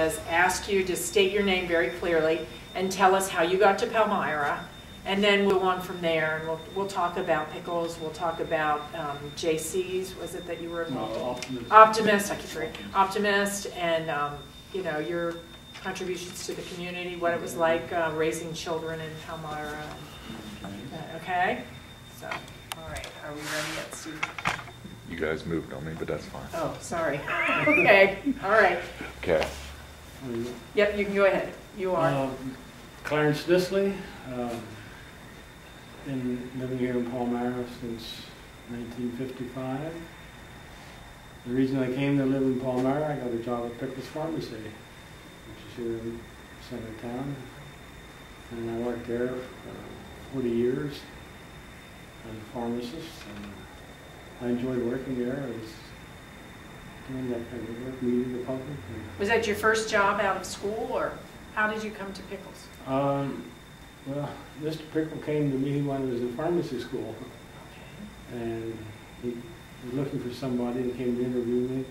was ask you to state your name very clearly and tell us how you got to Palmyra, and then we'll go on from there, and we'll talk about pickles, we'll talk about JC's, was it that you were involved in? Optimist. Optimist, I keep forgetting. Optimist, and you know, your contributions to the community, what it was like raising children in Palmyra. Okay? So, all right, are we ready yet, Steve? You guys moved on me, but that's fine. Oh, sorry. Okay, all right. Okay. Yep, you can go ahead. You are. Clarence Nissley, been living here in Palmyra since 1955. The reason I came to live in Palmyra, I got a job at Pickles Pharmacy, which is here in the center of town. And I worked there for 40 years as a pharmacist. And I enjoyed working there. I was doing that kind of work, meeting the public. Was that your first job out of school, or how did you come to Pickles? Well, Mr. Pickle came to me when I was in pharmacy school. Okay. And he was looking for somebody and came to interview me.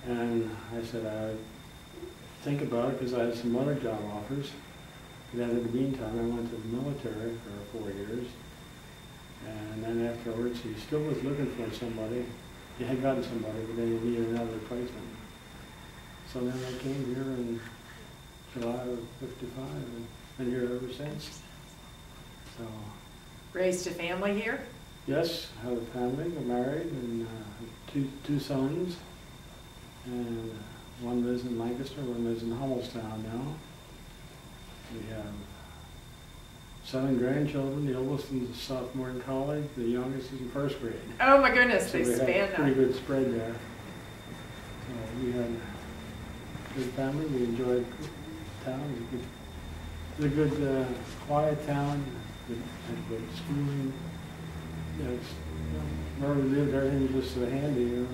And I said I'd think about it because I had some other job offers. And then in the meantime, I went to the military for 4 years. And then afterwards, he still was looking for somebody. He had gotten somebody, but then he needed another replacement. So then I came here in July of '55 and been here ever since. So. Raised a family here? Yes, I have a family. I'm married and two sons. And one lives in Lancaster, one lives in Hummelstown now. We have 7 grandchildren. The oldest is a sophomore in college. The youngest is in first grade. Oh my goodness, So they we span have a pretty that. good spread there. So we had a good family. We enjoyed town. It's a good, quiet town. Had good schooling. Yeah, where we lived, everything was just so handy. You know,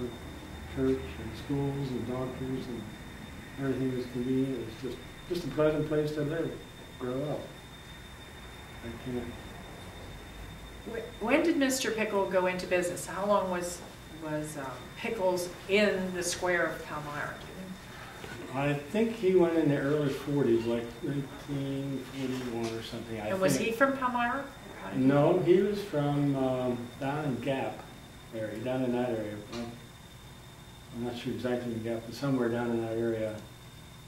church and schools and doctors and everything was convenient. It was just a pleasant place to live, grow up. I can't. When did Mr. Pickle go into business? How long was Pickles in the square of Palmyra? I think he went in the early 40s, like 1941 or something. And was he from Palmyra? No, he was from down in Gap area, down in that area. I'm not sure exactly in Gap, but somewhere down in that area.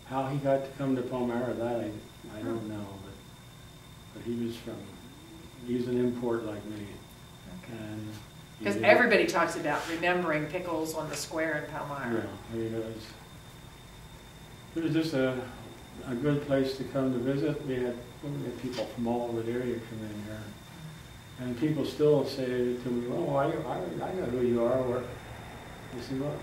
How he got to come to Palmyra, that I don't know. But he was an import like me. Okay. And Because everybody talks about remembering Pickles on the square in Palmyra. Yeah, I mean, it was just a good place to come to visit. We had people from all over the area come in here. And people still say to me, "Oh, I know who you are." I said, "Well,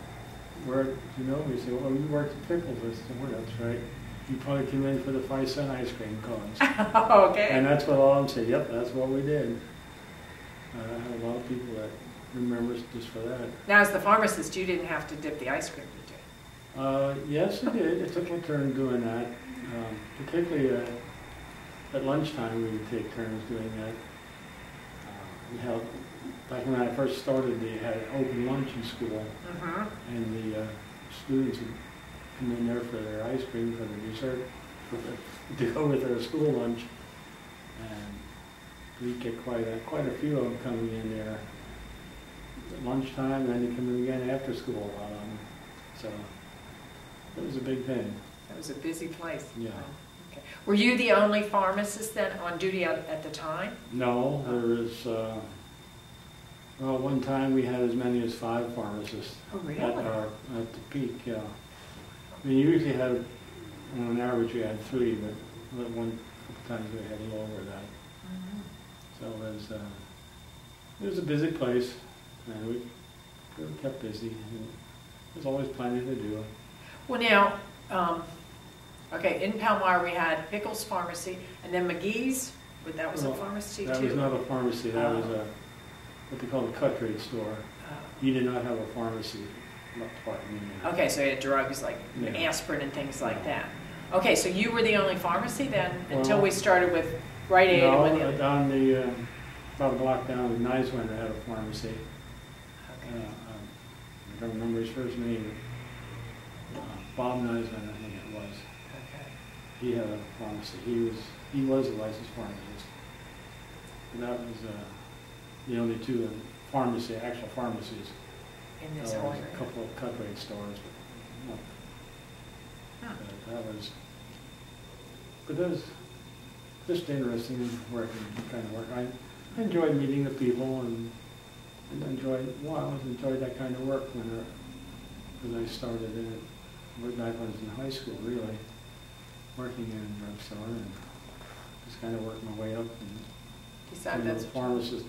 where do you know me?" He said, "Well, you worked at Pickles." I said, "Well, that's right. You probably came in for the 5-cent ice cream cones." Okay. And that's what all of them say. Yep, that's what we did. I have a lot of people that remember us just for that. Now, as the pharmacist, you didn't have to dip the ice cream, did you? Yes, it did. It took my turn doing that. Particularly at lunchtime, we would take turns doing that. Back when I first started, they had open lunch in school, and the students would come in there for their ice cream, for the dessert, to go with their school lunch. And we'd get quite a few of them coming in there at lunchtime, and then they come in again after school. So it was a big thing. That was a busy place. Yeah. Okay. Were you the only pharmacist then on duty at the time? No, there was, well, one time we had as many as 5 pharmacists. Oh, really? At the peak, yeah. We usually had, on average, we had 3, but couple times we had a little over that. So it was a busy place, and we were kept busy, and there's always plenty to do. Well, now, okay, in Palmyra we had Pickles Pharmacy, and then McGee's, but that was a pharmacy too? That was not a pharmacy, that was what they call a cut rate store. He did not have a pharmacy department. Okay, so he had drugs like aspirin and things like that. Okay, so you were the only pharmacy then, until we started with Rite Aid? No, down about a block down in Niswin, I had a pharmacy. Okay. I don't remember his first name. Bob Nissley, I think it was. Okay. He had a pharmacy. He was a licensed pharmacist. And that was the only two actual pharmacies. In this There whole was area. a couple of cut rate stores, but no. But that was just interesting working, kind of work. I enjoyed meeting the people and enjoyed that kind of work when I started in it. When I was in high school, really, working in a drugstore and just kind of worked my way up and Decide became a that's pharmacist.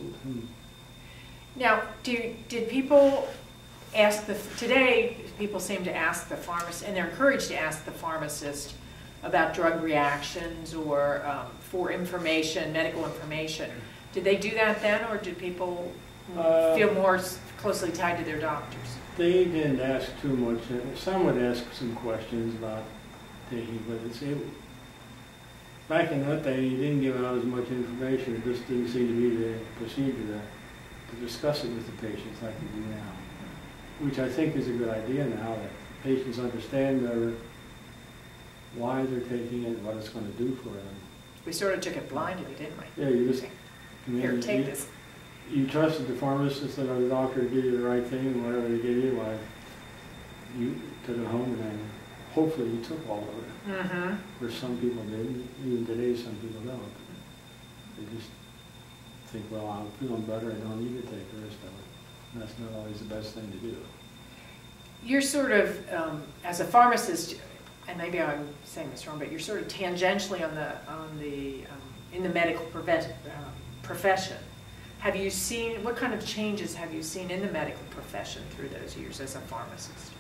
Now, did people ask today people seem to ask the pharmacist, and they're encouraged to ask the pharmacist about drug reactions or for information, medical information. Did they do that then, or did people feel more closely tied to their doctors? They didn't ask too much. Some would ask some questions about taking, but back in that day, you didn't give out as much information. It just didn't seem to be the procedure to discuss it with the patients like we do now, which I think is a good idea now, that patients understand better why they're taking it, what it's going to do for them. We sort of took it blindly, didn't we? Yeah, you just Here, take this. You trusted the pharmacist or the doctor to give you the right thing, and whatever they gave you, why you took it home, and then hopefully you took all of it. Mm-hmm. Where some people didn't. Even today, some people don't. They just think, well, I'm feeling better, I don't need to take the rest of it. And that's not always the best thing to do. You're sort of, as a pharmacist, and maybe I'm saying this wrong, but you're sort of tangentially in the medical profession. Have you seen, what kind of changes have you seen in the medical profession through those years as a pharmacist?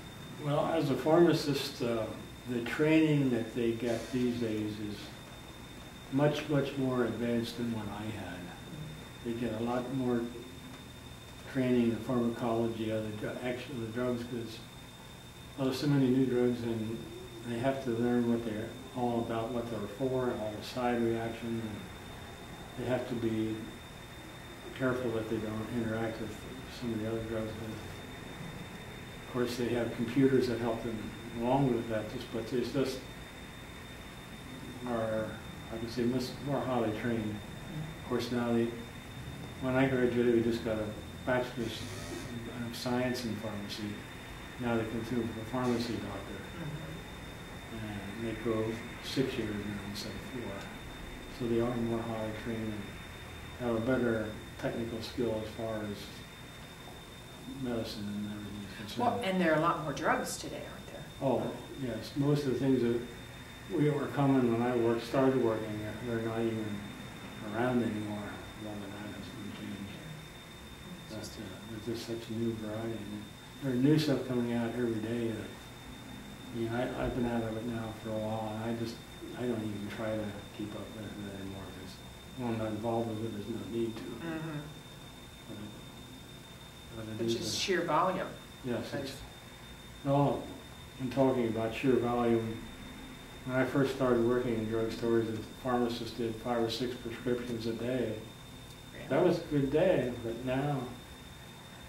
Well, as a pharmacist, the training that they get these days is much, much more advanced than what I had. They get a lot more training in pharmacology of the drugs, because there's so many new drugs, and they have to learn what they're all about, what they're for, all the side reactions. And they have to be careful that they don't interact with some of the other drugs. Of course, they have computers that help them along with that, but it's just I could say, more highly trained. Of course, now when I graduated, we just got a bachelor's of science in pharmacy. Now they can do a pharmacy doctor, and they go 6 years now instead of 4. So they are more highly trained and have a better technical skill as far as medicine and everything is concerned. Well, and there are a lot more drugs today, aren't there? Oh, yes. Most of the things that we were common when I started working, they're not even around anymore. All of that has been changed. There's just such a new variety. There's new stuff coming out every day. I've been out of it now for a while, and I don't even try to keep up with it anymore, because when I'm not involved with it, there's no need to. Mm-hmm. But Which is sheer volume. Yes. Well, in talking about sheer volume, when I first started working in drugstores, the pharmacist did 5 or 6 prescriptions a day. Really? That was a good day, but now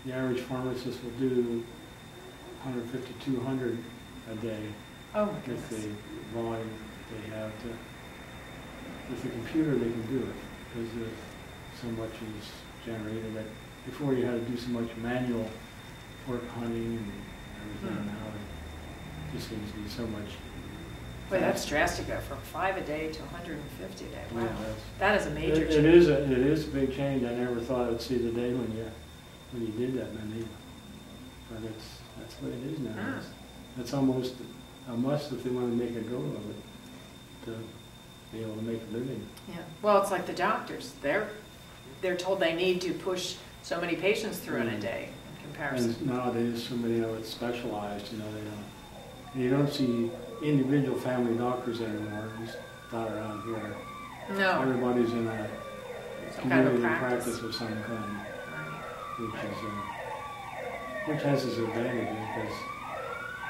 the average pharmacist will do 150, 200 a day. Oh my With goodness. the volume that they have. With the computer, they can do it, because so much is generated. That before you had to do so much manual work, hunting and everything. Now it just seems to be so much. Boy, that's drastic, though, from 5 a day to 150 a day. Wow, Yeah, that is a major change. it is a big change. I never thought I'd see the day when you did that many, but that's what it is now. It's almost a must if they want to make a go of it, to be able to make a living. Yeah. Well, it's like the doctors. They're told they need to push so many patients through in a day in comparison. And nowadays, so many of it's specialized. You don't see individual family doctors anymore. Just not around here. No. Everybody's in a Some kind of community a practice. practice of some kind, Right. which has its advantages, because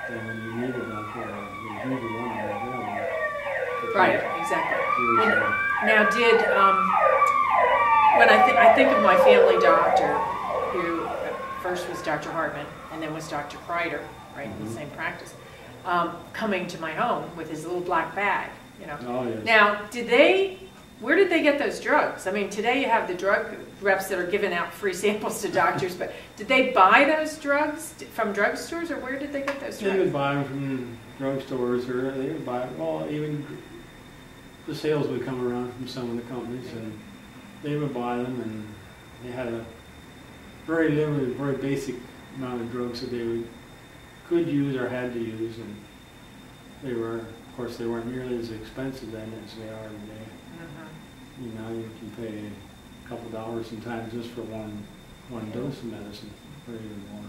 then when you need a doctor, there's usually one available. Right, exactly. Here's, Now, when I think of my family doctor, who first was Dr. Hartman and then was Dr. Kreider, right, in the same practice. coming to my home with his little black bag, you know. Oh, yes. Now, where did they get those drugs? I mean, today you have the drug reps that are giving out free samples to doctors, but did they buy those drugs from drugstores, or where did they get those drugs? They would buy them from drugstores, or they would buy, well, even the sales would come around from some of the companies, and they would buy them, and they had a very limited, very basic amount of drugs that they could use or had to use, and they were, of course, they weren't nearly as expensive then as they are today. You know, you can pay a couple dollars sometimes just for one dose of medicine, or even more.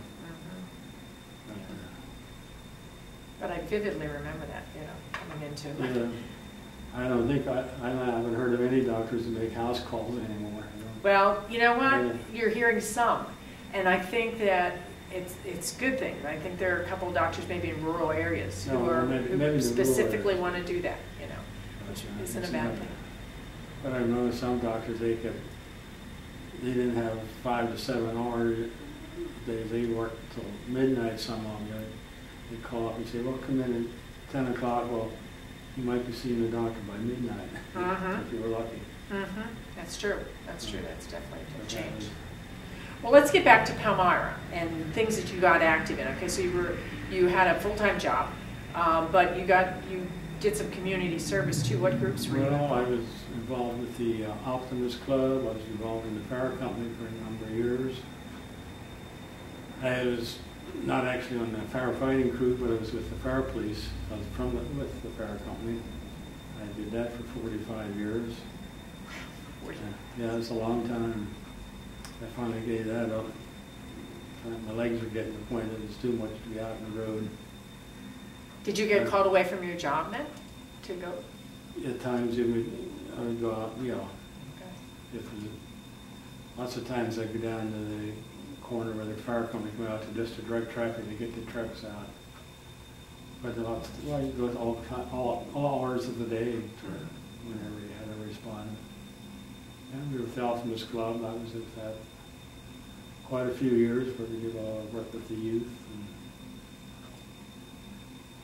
But I vividly remember that, you know, coming into it. Yeah, I don't think I haven't heard of any doctors that make house calls anymore. You know? Well, you know what? Yeah. You're hearing some, and I think that it's a good thing. I think there are a couple of doctors maybe in rural areas who specifically want to do that, you know, which isn't a bad thing. But I've noticed some doctors, they didn't have 5 to 7 hours. They worked till midnight, some of them. They'd call up and say, well, come in at 10 o'clock. Well, you might be seeing the doctor by midnight, if you were lucky. That's true. That's true. That's definitely a change. Well, let's get back to Palmyra and things that you got active in. Okay, so you had a full-time job, but you did some community service too. What groups were you in? Well, I was involved with the Optimist Club. I was involved in the Fair Company for a number of years. I was not actually on the firefighting crew, but I was with the fire police. I was with the Fair Company. I did that for 45 years. Yeah, it's a long time. I finally gave that up. My legs were getting to the point that it's too much to be out on the road. Did you get called away from your job then to go? At times I would go out, you know. Okay. Lots of times I'd go down to the corner where the fire company come out to just to direct traffic to get the trucks out. But you go all hours of the day to whenever you had to respond. And we were with the Optimist Club. I was with that quite a few years where we did a lot of work with the youth. And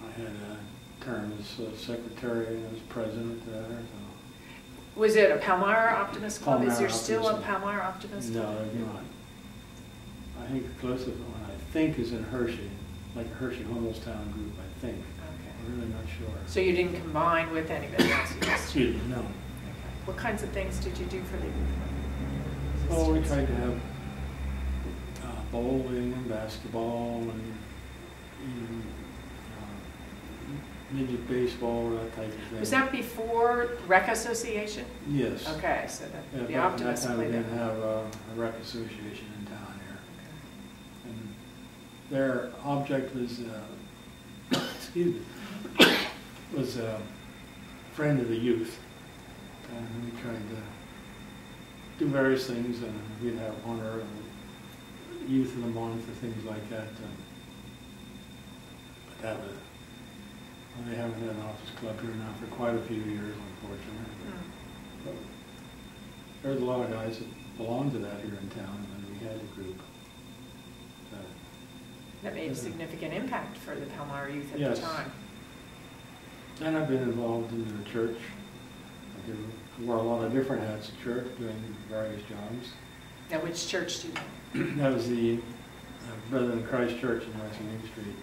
I had a term as secretary and as president there. So. Was it a Palmyra Optimist Club? Palmyra Is there still a Optimist. Palmyra Optimist Club? No, there's not. I think the closest one I think is in Hershey, like Hershey Homelstown group, I think. Okay. I'm really not sure. So you didn't combine with anybody else? Excuse me, no. Okay. What kinds of things did you do for the youth? Well, we tried to have bowling and basketball and even midget baseball, that type of thing. Was that before Rec Association? Yes. Okay, so the Yeah, Optimists at that time we played didn't that. have a rec association in town here. And their object was, excuse me, was a friend of the youth. And we tried to do various things, and we'd have honor youth of the month or things like that. But that was, well, they haven't had an office club here now for quite a few years, unfortunately. But there's a lot of guys that belong to that here in town, and we had a group. That made a significant impact for the Palmyra youth at Yes. the time. And I've been involved in the church. I wore a lot of different hats at church, doing various jobs. Now, which church do you know? That was the Brethren of Christ Church in West Main Street.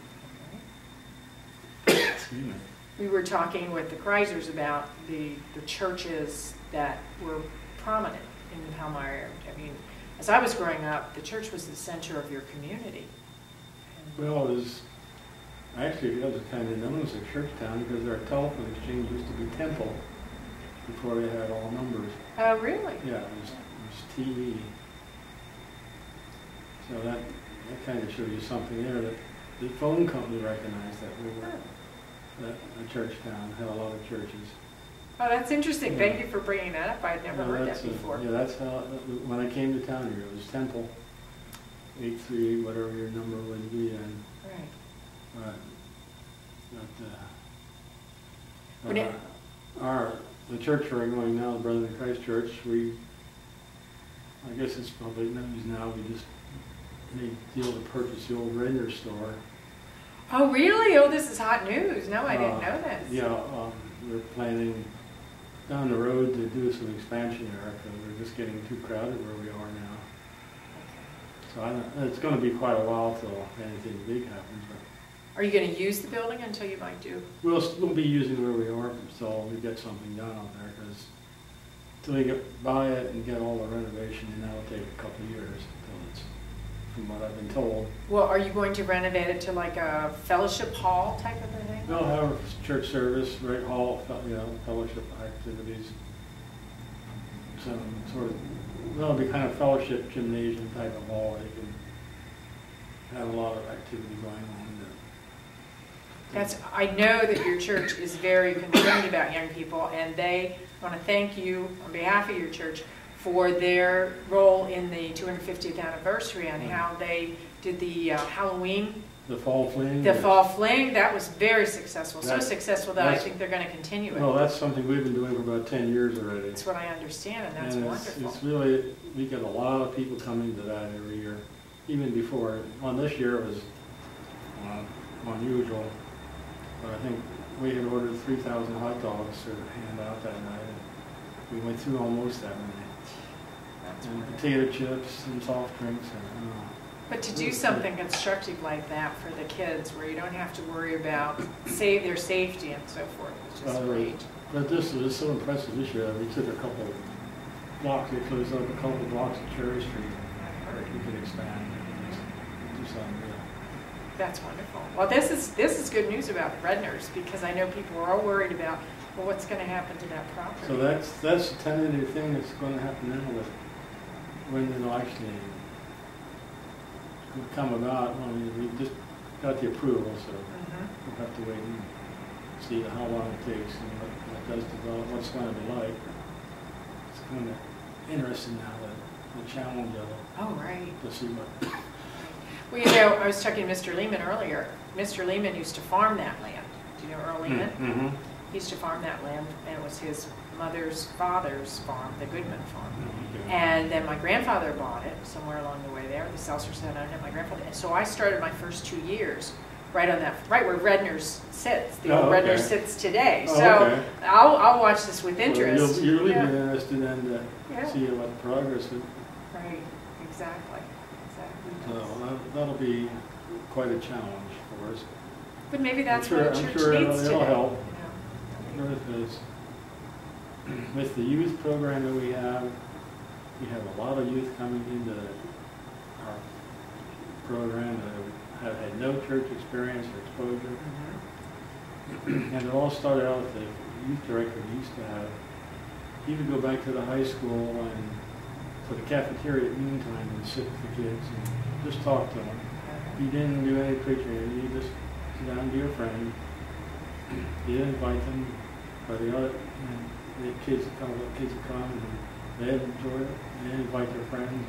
Excuse me. We were talking with the Kreisers about the churches that were prominent in the Palmyra. I mean, as I was growing up, the church was the center of your community. Well, it was actually, it was kind of known as a church town because our telephone exchange used to be Temple before they had all numbers. Oh, really? Yeah, it was TE. So that kind of shows you something there, that the phone company recognized that we were a church town, had a lot of churches. Oh, that's interesting. Yeah. Thank you for bringing that up. I had never heard that before. Yeah, that's how, when I came to town here, it was Temple, 83, whatever your number would be, and Right. The church where I'm going now, the Brethren of Christ Church, I guess it's public news now, we just made a deal to purchase the old Rainer store. Oh, really? Oh, this is hot news. No, I didn't know this. Yeah, we're planning down the road to do some expansion there, because we're just getting too crowded where we are now. So it's going to be quite a while till anything big happens. But Are you going to use the building until you might do? we'll be using where we are until we get something done out there, because until we buy it and get all the renovation, and that'll take a couple of years until it's, from what I've been told. Well, are you going to renovate it to like a fellowship hall type of a thing? They'll have a church service, right, hall, fellowship activities. Some sort of, that'll be kind of fellowship gymnasium type of hall. They can have a lot of activity going on. I know that your church is very concerned about young people, and they want to thank you on behalf of your church for their role in the 250th anniversary and how they did the Halloween. The fall fling? The fall fling, that was very successful. So successful that I think they're going to continue it. Well, that's something we've been doing for about 10 years already. That's what I understand, and that's wonderful. It's really, we get a lot of people coming to that every year, even before. On this year it was unusual, but I think we had ordered 3,000 hot dogs to hand out that night, and we went through almost that many. And potato chips and soft drinks. But to do something constructive like that for the kids, where you don't have to worry about their safety and so forth, is just great. But this was so impressive this year. We took a couple of blocks, we closed up a couple of blocks of Cherry Street. We could expand and do something real. That's wonderful. Well, this is good news about Redner's, because I know people are all worried about, well, what's going to happen to that property. So that's the tentative thing that's going to happen now with when it'll actually come about. I mean, we just got the approval, so we'll have to wait and see how long it takes and what does develop, what's going to be like. It's kind of interesting now, the challenge of it. Oh, right. To see what. Well, you know, I was talking to Mr. Lehman earlier. Mr. Lehman used to farm that land. Do you know Earl Lehman? Mm-hmm. He used to farm that land, and it was his mother's father's farm, the Goodman farm. Okay. And then my grandfather bought it somewhere along the way there. The Seltzers had owned it, my grandfather. And so I started my first 2 years right where Redner's sits. The old Redner's sits today. So I'll watch this with interest. Well, you'll really be interested in to see what the progress is. Right, exactly. So that'll be quite a challenge for us. But maybe that's what a church needs today. It'll help. I'm sure it is. With the youth program that we have a lot of youth coming into our program that have had no church experience or exposure. And it all started out with the youth director we used to have. He would go back to the high school and to the cafeteria at noontime and sit with the kids and just talk to them. He didn't do any preaching. He just sit down and be a friend. He didn't invite them, but the kids would come, and they'd enjoy it. They'd invite their friends,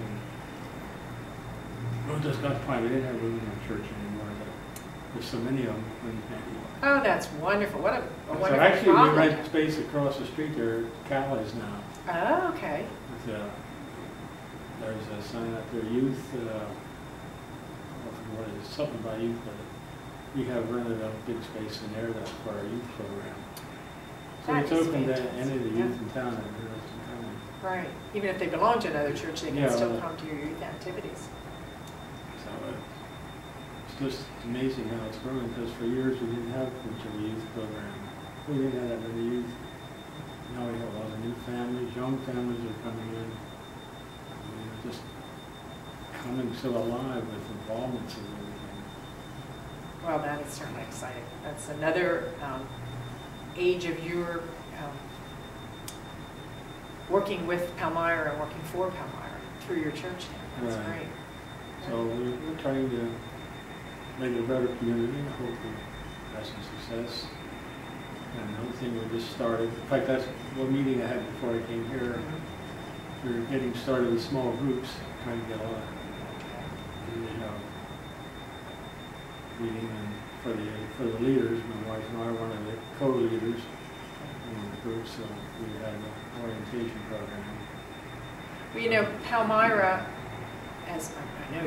and we just got to find we didn't have room in our church anymore. There's so many of them. Oh, that's wonderful. What a wonderful So actually, problem. we rent space across the street there at Callie's now. Oh, okay. There's a sign out there, youth, what is something about youth, but we have rented a big space in there that's for our youth program. So it's open to any of the youth in town that are interested in coming. Right. Even if they belong to another church, they can still come to your youth activities. So it's just amazing how it's growing, because for years we didn't have much of a youth program. We didn't have that many youth. Now we have a lot of new families, young families are coming in. Just coming so alive with involvements and everything. Well, that is certainly exciting. That's another age of your working with Palmyra and working for Palmyra through your church now. That's great. So we're trying to make it a better community. Hopefully have some success. And another thing we just started, in fact, that's one meeting I had before I came here. We're getting started with small groups, trying to get a lot of meeting, and for the leaders, my wife and I are one of the co-leaders in the group, so we had an orientation program. Well, you know, Palmyra, as I know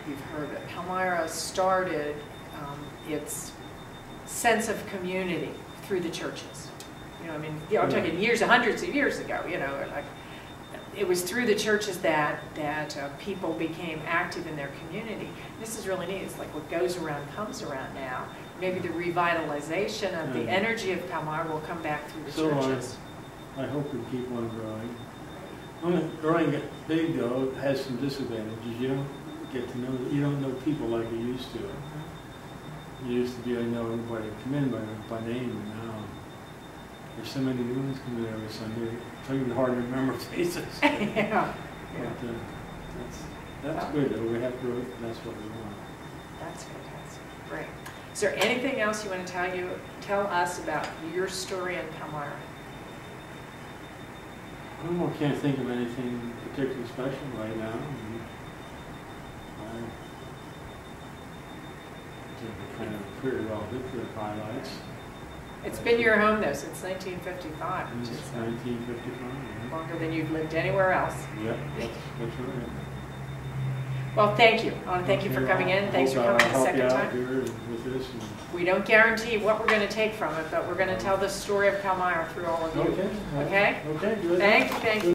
you've heard it, Palmyra started its sense of community through the churches. You know, I mean, I'm Yeah. talking years, hundreds of years ago, you know, like, it was through the churches that people became active in their community. This is really neat. It's like what goes around comes around now. Maybe the revitalization of the Yeah. energy of Palmyra will come back through the So churches. I hope we keep on growing. When growing big though has some disadvantages. You don't get to know, you don't know people like you used to. You used to be able to know everybody come in by name, and now there's so many new ones coming in every Sunday. It's even hard to remember faces. Yeah. But that's good though. We have growth. That's what we want. That's fantastic. Great. Is there anything else you want to tell us about your story in Palmyra? I can't think of anything particularly special right now. I kind of pretty well hit the highlights. It's been your home though since 1955, which is Since 1955. longer than you've lived anywhere else. Yeah, that's right. Well, thank you. I want to thank you for coming in. Thanks for coming the second time. Here with this. We don't guarantee what we're going to take from it, but we're going to tell the story of Palmyra through all of you. Okay. Okay? Okay, good. Thank you.